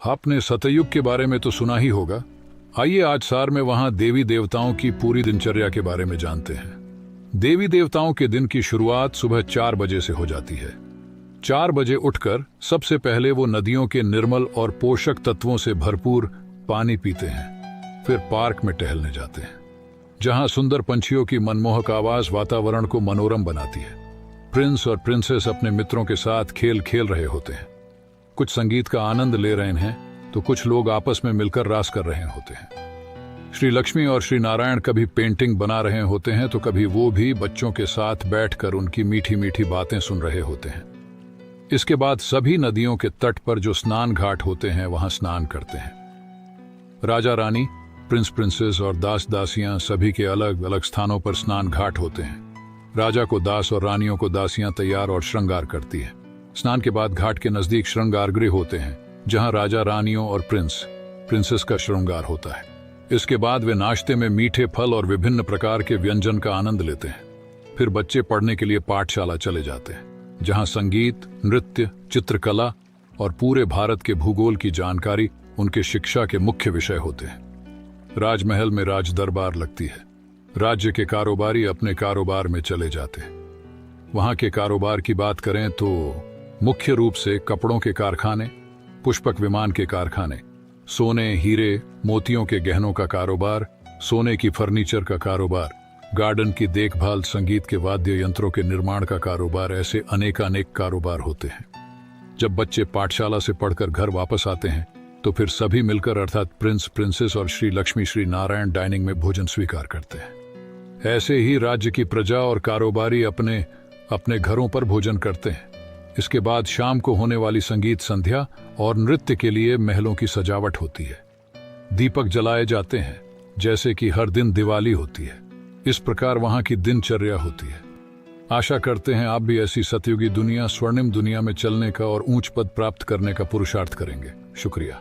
आपने सतयुग के बारे में तो सुना ही होगा। आइए आज सार में वहां देवी देवताओं की पूरी दिनचर्या के बारे में जानते हैं। देवी देवताओं के दिन की शुरुआत सुबह 4 बजे से हो जाती है। 4 बजे उठकर सबसे पहले वो नदियों के निर्मल और पोषक तत्वों से भरपूर पानी पीते हैं। फिर पार्क में टहलने जाते हैं, जहां सुंदर पंछियों की मनमोहक आवाज वातावरण को मनोरम बनाती है। प्रिंस और प्रिंसेस अपने मित्रों के साथ खेल खेल रहे होते हैं। कुछ संगीत का आनंद ले रहे हैं तो कुछ लोग आपस में मिलकर रास कर रहे होते हैं। श्री लक्ष्मी और श्री नारायण कभी पेंटिंग बना रहे होते हैं तो कभी वो भी बच्चों के साथ बैठकर उनकी मीठी मीठी बातें सुन रहे होते हैं। इसके बाद सभी नदियों के तट पर जो स्नान घाट होते हैं वहां स्नान करते हैं। राजा रानी, प्रिंस प्रिंसेस और दास दासियां सभी के अलग अलग स्थानों पर स्नान घाट होते हैं। राजा को दास और रानियों को दासियां तैयार और श्रृंगार करती है। स्नान के बाद घाट के नजदीक श्रृंगार गृह होते हैं, जहां राजा रानियों और प्रिंसेस का श्रृंगार होता है। इसके बाद वे नाश्ते में मीठे फल और विभिन्न प्रकार के व्यंजन का आनंद लेते हैं। फिर बच्चे पढ़ने के लिए पाठशाला चले जाते हैं, जहां संगीत, नृत्य, चित्रकला और पूरे भारत के भूगोल की जानकारी उनके शिक्षा के मुख्य विषय होते हैं। राजमहल में राज दरबार लगती है। राज्य के कारोबारी अपने कारोबार में चले जाते हैं। वहां के कारोबार की बात करें तो मुख्य रूप से कपड़ों के कारखाने, पुष्पक विमान के कारखाने, सोने, हीरे, मोतियों के गहनों का कारोबार, सोने की फर्नीचर का कारोबार, गार्डन की देखभाल, संगीत के वाद्य यंत्रों के निर्माण का कारोबार, ऐसे अनेकानेक कारोबार होते हैं। जब बच्चे पाठशाला से पढ़कर घर वापस आते हैं तो फिर सभी मिलकर अर्थात प्रिंस, प्रिंसेस और श्री लक्ष्मी, श्री नारायण डाइनिंग में भोजन स्वीकार करते हैं। ऐसे ही राज्य की प्रजा और कारोबारी अपने अपने घरों पर भोजन करते हैं। इसके बाद शाम को होने वाली संगीत संध्या और नृत्य के लिए महलों की सजावट होती है। दीपक जलाए जाते हैं जैसे कि हर दिन दिवाली होती है। इस प्रकार वहां की दिनचर्या होती है। आशा करते हैं आप भी ऐसी सतयुगी दुनिया, स्वर्णिम दुनिया में चलने का और ऊंच पद प्राप्त करने का पुरुषार्थ करेंगे। शुक्रिया।